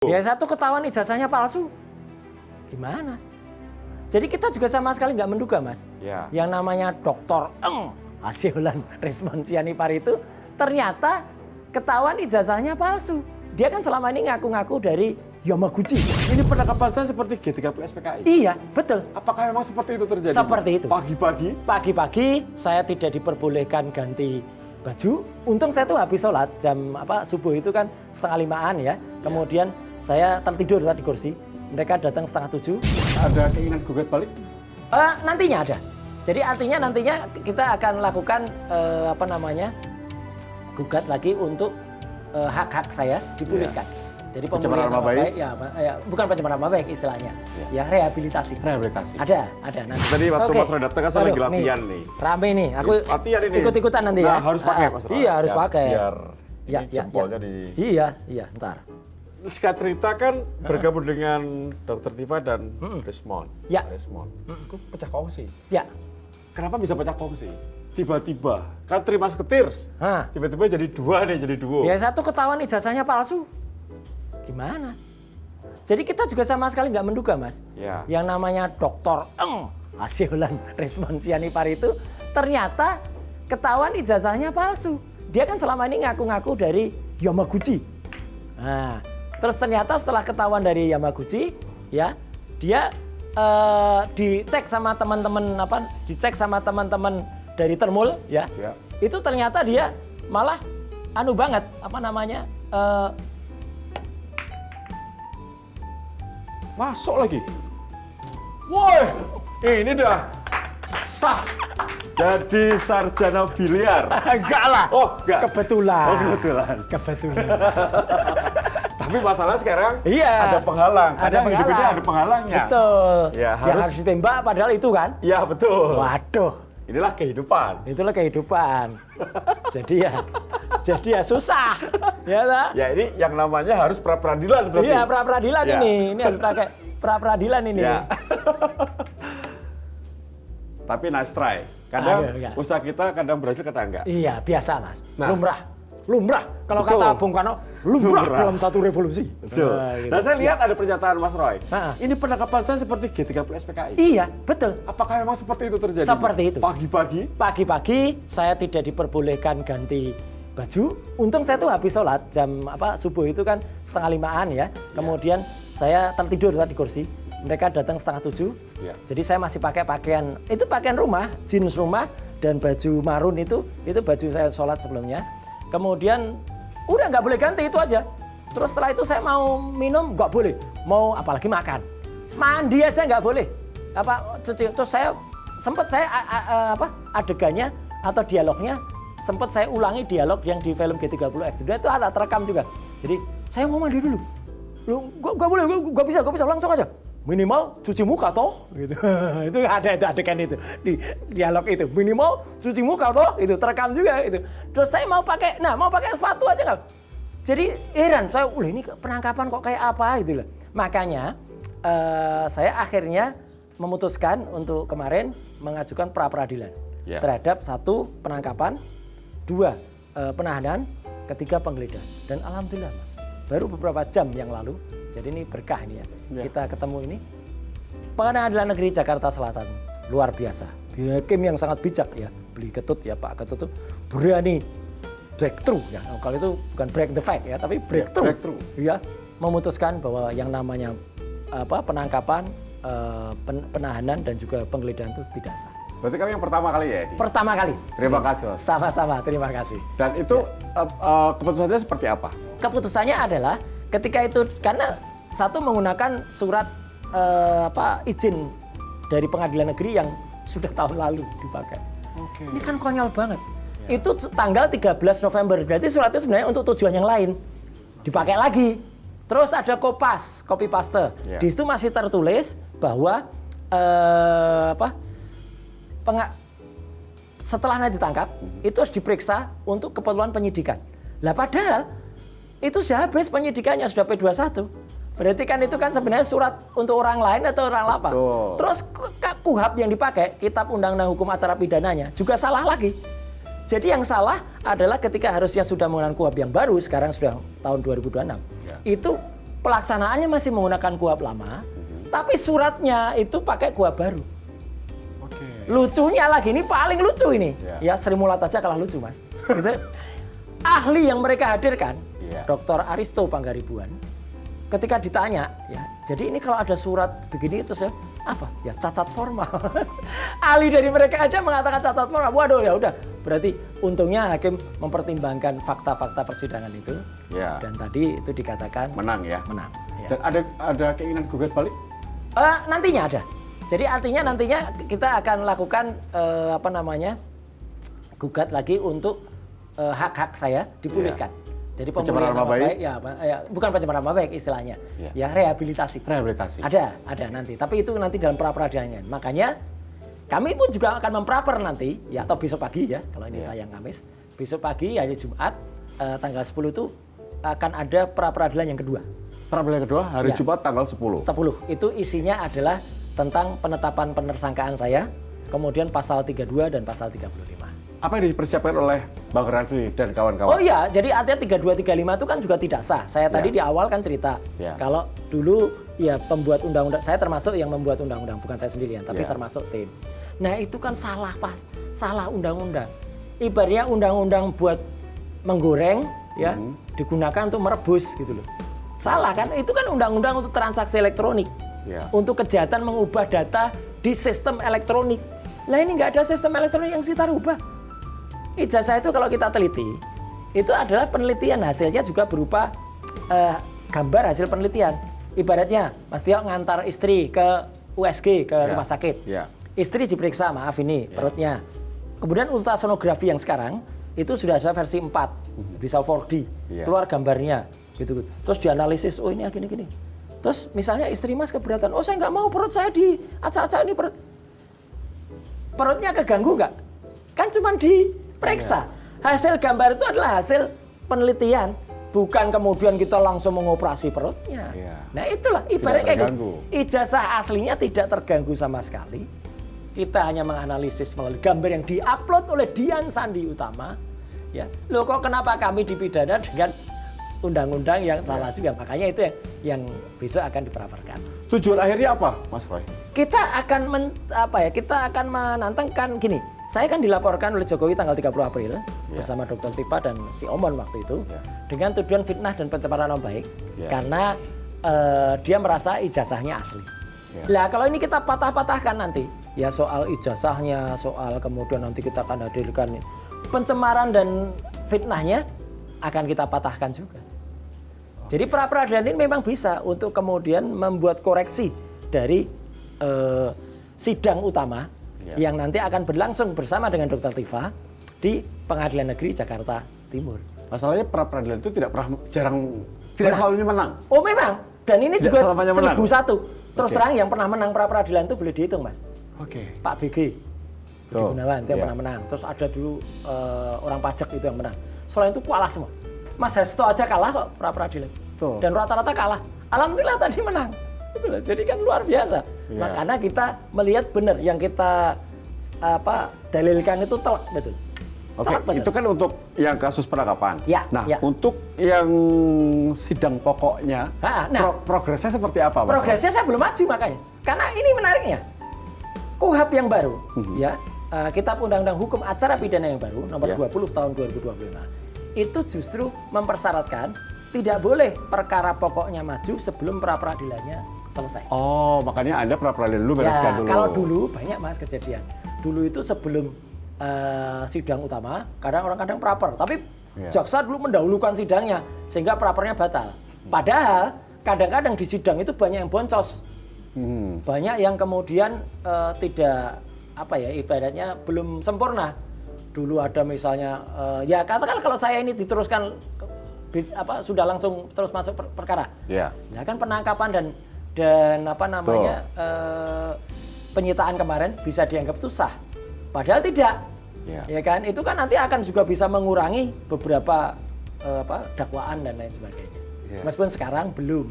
Ya satu ketahuan ijazahnya palsu, gimana? Jadi kita juga sama sekali nggak menduga, Mas. Ya. Yang namanya Dr. Hasyolan Resman Sianipar itu ternyata ketahuan ijazahnya palsu. Dia kan selama ini ngaku-ngaku dari Yamaguchi. Ini penangkapan saya seperti G30 SPKI. Iya, betul. Apakah memang seperti itu terjadi? Seperti itu. Pagi-pagi? Pagi-pagi saya tidak diperbolehkan ganti baju. Untung saya tuh habis sholat jam subuh itu kan 6:30 ya. Kemudian saya tertidur tadi kursi. Mereka datang 6:30. Ada keinginan gugat balik? Nantinya ada. Jadi artinya nantinya kita akan lakukan gugat lagi untuk hak-hak saya dipulihkan. Jadi pencemaran nama baik? Ya, bukan pencemaran nama baik istilahnya. Ya, rehabilitasi. Rehabilitasi. Ada nanti. Tadi waktu Mas Roy datang kan saya lagi latihan nih. Rame nih. Aku latihan ini. Ikut-ikutan nanti ya. Nah, harus pakai Mas Roy. Iya, harus pakai. Biar jempolnya di... Iya, ntar. Singkat cerita kan bergabung dengan Dr. Diva dan Resmond. Ya. Resmond. Itu pecah kongsi. Ya. Kenapa bisa pecah kongsi? Tiba-tiba kan terima seketirs. Tiba-tiba jadi dua nih, jadi duo. Ya satu ketahuan ijazahnya palsu. Gimana? Jadi kita juga sama sekali nggak menduga, Mas. Ya. Yang namanya Dr. Hasyolan Resman Sianipar itu ternyata ketahuan ijazahnya palsu. Dia kan selama ini ngaku-ngaku dari Yamaguchi. Nah, terus ternyata setelah ketahuan dari Yamaguchi, ya dia dicek sama teman-teman dari Termul, ya. Itu ternyata dia malah masuk lagi. Woi, ini dah sah jadi sarjana biliar. Enggak lah. Oh, enggak. Kebetulan. Oh, kebetulan. Tapi masalah sekarang ada penghalang. Ada hidup ini ada penghalangnya. Betul. Ya, yang harus ditembak padahal itu kan. Ya, betul. Waduh. Inilah kehidupan. Itulah kehidupan. jadi ya susah. Ya, tak? Ya, ini yang namanya harus pra-peradilan berarti. Iya, pra-peradilan Ya. ini. Ini harus pakai pra-peradilan ini. Ya. Tapi nice try. Kadang usaha kita kadang berhasil, kadang enggak. Iya, biasa, Mas. Nah. Lumrah. Kalau Betul. kata Bung Karno, lumrah dalam satu revolusi. Betul. Gitu. Nah, saya lihat ada pernyataan Mas Roy. Nah. Ini penangkapan saya seperti G30 SPKI. Iya, betul. Apakah memang seperti itu terjadi? Seperti itu. Pagi-pagi? Pagi-pagi saya tidak diperbolehkan ganti baju. Untung saya tuh habis sholat jam subuh itu kan 6:30 ya. Kemudian saya tertidur tadi kursi. Mereka datang 6:30. Ya. Jadi saya masih pakai pakaian rumah, jeans rumah dan baju marun itu baju saya sholat sebelumnya. Kemudian udah nggak boleh ganti itu aja. Terus setelah itu saya mau minum nggak boleh, mau apalagi makan, mandi aja nggak boleh. Cuci. Terus saya adegannya atau dialognya sempat saya ulangi dialog yang di film G30S. Itu ada terekam juga. Jadi saya mau mandi dulu. Lu nggak boleh, nggak bisa langsung aja. Minimal cuci muka toh, gitu. Itu ada itu adegan itu di dialog itu. Minimal cuci muka toh, itu terekam juga itu. Terus saya mau pakai sepatu aja nggak. Jadi heran saya, ini penangkapan kok kayak apa gitu loh. Makanya saya akhirnya memutuskan untuk kemarin mengajukan pra-peradilan terhadap 1 penangkapan, 2 penahanan, 3 penggeledahan. Dan alhamdulillah, Mas, baru beberapa jam yang lalu. Jadi ini berkah ini ya. Kita ketemu ini. Pengadilan Negeri Jakarta Selatan luar biasa. Hakim yang sangat bijak ya. Beli Ketut ya, Pak Ketut itu berani breakthrough ya. Kalau itu bukan break the fact ya, tapi breakthrough. Ya, memutuskan bahwa yang namanya penangkapan, penahanan dan juga penggeledahan itu tidak sah. Berarti kami yang pertama kali ya, Edi? Pertama kali. Terima kasih, Mas. Sama-sama, terima kasih. Dan itu keputusannya seperti apa? Keputusannya adalah ketika itu karena satu menggunakan surat izin dari Pengadilan Negeri yang sudah tahun lalu dipakai. Ini kan konyol banget. Itu tanggal 13 November. Berarti surat itu sebenarnya untuk tujuan yang lain. Dipakai lagi. Terus ada copy paste. Di situ masih tertulis bahwa setelah nanti ditangkap itu harus diperiksa untuk keperluan penyidikan. Lah padahal itu sudah habis penyidikannya, sudah P21. Berarti kan itu kan sebenarnya surat untuk orang lain atau orang lapang. Terus KUHP yang dipakai, Kitab Undang-Undang Hukum Acara Pidananya, juga salah lagi. Jadi yang salah adalah ketika harusnya sudah menggunakan KUHP yang baru, sekarang sudah tahun 2026. Itu pelaksanaannya masih menggunakan KUHP lama, tapi suratnya itu pakai KUHP baru. Lucunya lagi, ini paling lucu ini. Ya Sri Mulat aja kalah lucu, Mas. Gitu. Ahli yang mereka hadirkan, Dr. Aristo Panggaribuan, ketika ditanya, ya, jadi ini kalau ada surat begini itu saya apa? Ya cacat formal. Ahli dari mereka aja mengatakan cacat formal. Waduh, ya udah. Berarti untungnya hakim mempertimbangkan fakta-fakta persidangan itu. Dan tadi itu dikatakan menang ya. Menang. Dan ada keinginan gugat balik? Nantinya ada. Jadi artinya nantinya kita akan lakukan gugat lagi untuk hak-hak saya dipulihkan. Jadi pemulihan nama baik, ya bukan pencemaran nama baik istilahnya, ya rehabilitasi. Rehabilitasi. Ada nanti. Tapi itu nanti dalam pra peradilannya. Makanya kami pun juga akan mempraper nanti, ya atau besok pagi ya, kalau ini tayang Kamis, besok pagi hari Jumat tanggal 10 itu akan ada pra peradilan yang kedua. Pra peradilan kedua hari Jumat tanggal 10. 10. Itu isinya adalah tentang penetapan penersangkaan saya, kemudian pasal 32 dan pasal 35. Apa yang dipersiapkan oleh Bang Raffi dan kawan-kawan? Oh iya, jadi artinya 32, 35 itu kan juga tidak sah. Saya tadi di awal kan cerita, kalau dulu ya pembuat undang-undang, saya termasuk yang membuat undang-undang, bukan saya sendirian, tapi termasuk tim. Nah itu kan salah salah undang-undang. Ibaratnya undang-undang buat menggoreng, ya digunakan untuk merebus gitu loh. Salah kan? Itu kan undang-undang untuk transaksi elektronik. Untuk kejahatan mengubah data di sistem elektronik. Lah ini nggak ada sistem elektronik yang kita rubah. Ijazah itu kalau kita teliti, itu adalah penelitian, hasilnya juga berupa gambar hasil penelitian. Ibaratnya Mas Tio ngantar istri ke USG, ke rumah sakit. Istri diperiksa, maaf ini perutnya. Kemudian ultrasonografi yang sekarang, itu sudah ada versi 4, bisa 4D, keluar gambarnya. Gitu. Terus dianalisis, oh ini gini-gini. Terus misalnya istri Mas keberatan, oh saya nggak mau perut saya diacak-acak ini perutnya keganggu nggak? Kan cuma diperiksa. Hasil gambar itu adalah hasil penelitian, bukan kemudian kita langsung mengoperasi perutnya. Nah itulah ibarat kayak gitu. Ijazah aslinya tidak terganggu sama sekali. Kita hanya menganalisis melalui gambar yang diupload oleh Dian Sandi Utama. Ya, loh kok kenapa kami dipidana dengan undang-undang yang salah juga, makanya itu yang besok akan diperaparkan. Tujuan akhirnya apa, Mas Roy? Kita akan kita akan menantangkan gini. Saya kan dilaporkan oleh Jokowi tanggal 30 April bersama Dr. Tifa dan si Omon waktu itu dengan tuduhan fitnah dan pencemaran nama baik karena dia merasa ijazahnya asli. Lah kalau ini kita patah-patahkan nanti ya soal ijazahnya, soal kemudian nanti kita akan hadirkan pencemaran dan fitnahnya akan kita patahkan juga. Jadi pra peradilan ini memang bisa untuk kemudian membuat koreksi dari sidang utama yang nanti akan berlangsung bersama dengan Dr. Tifa di Pengadilan Negeri Jakarta Timur. Masalahnya pra peradilan itu tidak selalu menang. Oh memang. Dan ini juga 1001. Terus terang yang pernah menang pra peradilan itu boleh dihitung, Mas. Pak BG Gunawan itu yang pernah menang. Terus ada dulu orang pajak itu yang menang. Selain itu kalah semua. Mas Hasto aja kalah kok pra peradilan. Dan rata-rata kalah. Alhamdulillah tadi menang. Jadi kan luar biasa. Nah, karena kita melihat benar yang kita dalilkan itu telak betul. Itu kan untuk yang kasus penangkapan. Untuk yang sidang pokoknya, progresnya seperti apa, Mas? Progresnya saya belum maju makanya. Karena ini menariknya. KUHP yang baru, Kitab Undang-Undang Hukum Acara Pidana yang baru, nomor 20 tahun 2025, itu justru mempersyaratkan tidak boleh perkara pokoknya maju sebelum pra-peradilannya selesai. Oh, makanya ada pra-peradilan dulu, bereskan dulu. Kalau dulu banyak Mas kejadian. Dulu itu sebelum sidang utama, kadang orang kadang praper, tapi jaksa dulu mendahulukan sidangnya sehingga prapernya batal. Padahal kadang-kadang di sidang itu banyak yang boncos. Banyak yang kemudian tidak ibaratnya belum sempurna. Dulu ada misalnya ya katakan kalau saya ini diteruskan sudah langsung terus masuk perkara. Nah kan penangkapan dan penyitaan kemarin bisa dianggap itu sah. Padahal tidak. Ya kan? Itu kan nanti akan juga bisa mengurangi beberapa dakwaan dan lain sebagainya. Meskipun sekarang belum.